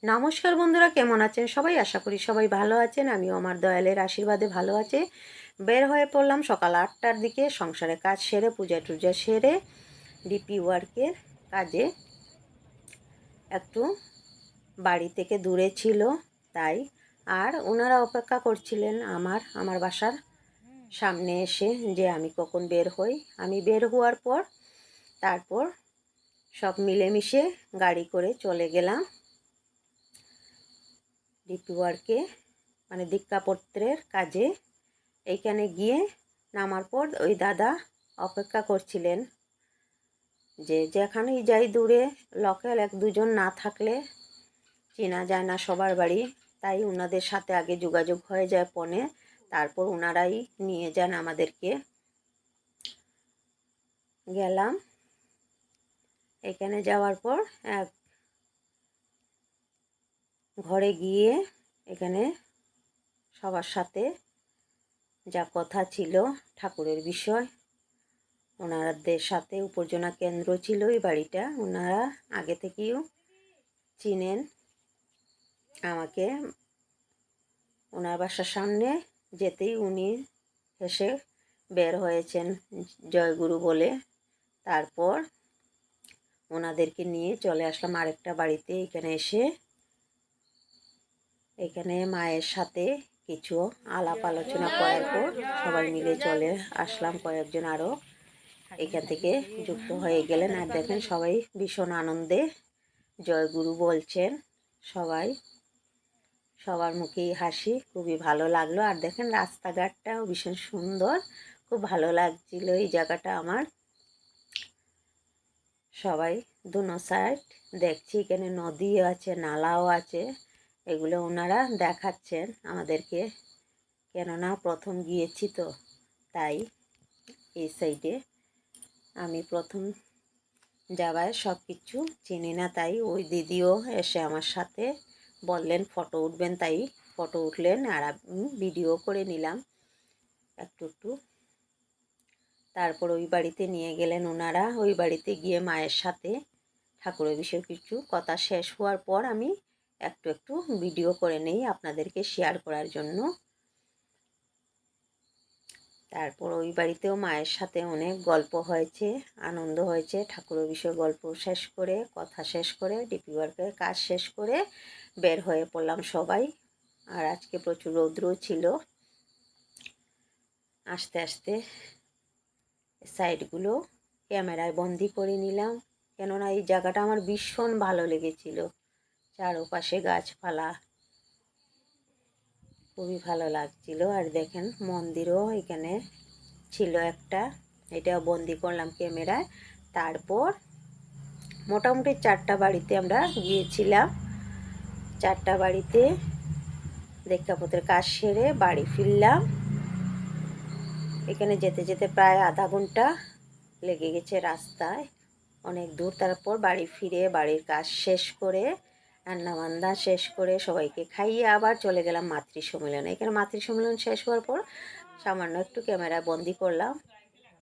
নমস্কার বন্ধুরা, কেমন আছেন সবাই? আশা করি সবাই ভালো আছেন। আমিও আমার দয়ালের আশীর্বাদে ভালো আছি। বের হয়ে পড়লাম সকাল 8টার দিকে, সংসারে কাজ সেরে পূজা টুজা সেরে ডিপি ওয়ার্কের কাজে। একটু বাড়ি থেকে দূরে ছিল তাই, আর ওনারা অপেক্ষা করছিলেন আমার বাসার সামনে এসে যে আমি কখন বের হই। আমি বের হওয়ার পর তারপর সব মিলেমিশে গাড়ি করে চলে গেলাম ডিপি ওয়ার্কে, মানে দীক্ষাপত্রের কাজে। এইখানে গিয়ে নামার পর ওই দাদা অপেক্ষা করছিলেন যে যেখানেই যাই দূরে লোকাল এক দুজন না থাকলে চেনা যায় না সবার বাড়ি, তাই ওনাদের সাথে আগে যোগাযোগ হয়ে যায় ফোনে, তারপর ওনারাই নিয়ে যান আমাদেরকে। গেলাম, এখানে যাওয়ার পর এক ঘরে গিয়ে এখানে সবার সাথে যা কথা ছিল ঠাকুরের বিষয়, ওনাদের সাথে উপার্জনা কেন্দ্র ছিল এই বাড়িটা, ওনারা আগে থেকেও চিনেন আমাকে। ওনার বাসার সামনে যেতেই উনি হেসে বের হয়েছেন জয়গুরু বলে। তারপর ওনাদেরকে নিয়ে চলে আসলাম আরেকটা বাড়িতে। এখানে এসে এখানে মায়ের সাথে কিছু আলাপ আলোচনা করার পর সবাই মিলে চলে আসলাম, কয়েকজন আরও এখান থেকে যুক্ত হয়ে গেলেন। আর দেখেন সবাই ভীষণ আনন্দে জয়গুরু বলছেন, সবাই সবার মুখেই হাসি, খুবই ভালো লাগলো। আর দেখেন রাস্তাঘাটটাও ভীষণ সুন্দর, খুব ভালো লাগছিল এই জায়গাটা আমার। সবাই দুনো সাইড দেখছি, এখানে নদীও আছে, নালাও আছে, এগুলো ওনারা দেখাচ্ছেন আমাদেরকে, কেননা প্রথম গিয়েছি তো তাই। এই সাইডে আমি প্রথম যাওয়ায় সব কিছু চিনি না, তাই ওই দিদিও এসে আমার সাথে বললেন ফটো উঠবেন, তাই ফটো উঠলেন আর আমি ভিডিও করে নিলাম একটু একটু। তারপর ওই বাড়িতে নিয়ে গেলেন ওনারা। ওই বাড়িতে গিয়ে মায়ের সাথে ঠাকুরের বিষয়ে কিছু কথা শেষ হওয়ার পর আমি একটু একটু ভিডিও করে নেই আপনাদেরকে শেয়ার করার জন্য। তারপর ওই বাড়িতেও মায়ের সাথে অনেক গল্প হয়েছে, আনন্দ হয়েছে। ঠাকুরের বিষয়ে গল্প শেষ করে, কথা শেষ করে, ডিপি ওয়ার্কের কাজ শেষ করে বের হয়ে পড়লাম সবাই। আর আজকে প্রচুর রৌদ্র ছিল। আস্তে আস্তে সাইডগুলো ক্যামেরায় বন্দি করে নিলাম, কেননা এই জায়গাটা আমার ভীষণ ভালো লেগেছিল। চারপাশে গাছপালা, খুবই ভালো লাগছিল। আর দেখেন মন্দিরও এখানে ছিল একটা, এটাও বন্দি করলাম ক্যামেরায়। তারপর মোটামুটি 4টা বাড়িতে আমরা গিয়েছিলাম। 4টা বাড়িতে দীক্ষাপত্রের কাজ সেরে বাড়ি ফিরলাম। এখানে যেতে যেতে প্রায় আধা ঘন্টা লেগে গেছে রাস্তায়, অনেক দূর। তারপর বাড়ি ফিরে বাড়ির কাজ শেষ করে, রান্নাবান্না শেষ করে সবাইকে খাইয়ে আবার চলে গেলাম মাতৃ সম্মেলনে। এখানে মাতৃ সম্মেলন শেষ হওয়ার পর সামান্য একটু ক্যামেরা বন্দি করলাম।